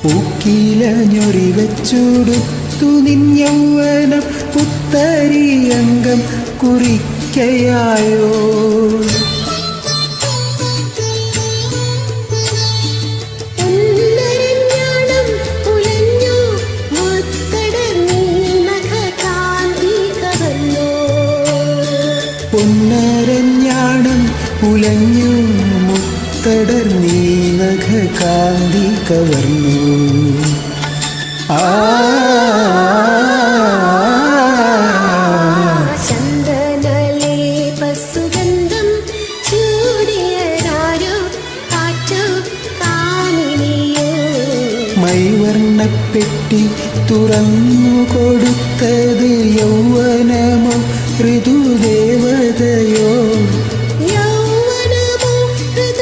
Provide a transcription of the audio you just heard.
ൂക്കിലഞ്ഞൊറി വെച്ചുടുത്തു നിൻ യൗവനം പുത്തരി അംഗം കുറിക്കയായോ. പൊന്നരഞ്ഞാണം ഉലഞ്ഞു മുത്തടർന്നീ നഖ കാന്തി കവർന്നു. ചന്ദനലേപസുഗന്ധം ചൂടിയതാരോ കാറ്റോ കാമിനിയോ. മൈവർണ്ണപ്പെട്ടി തുറന്നു കൊടുത്തത് യൗവനമോ ഋതുദേവതയോ.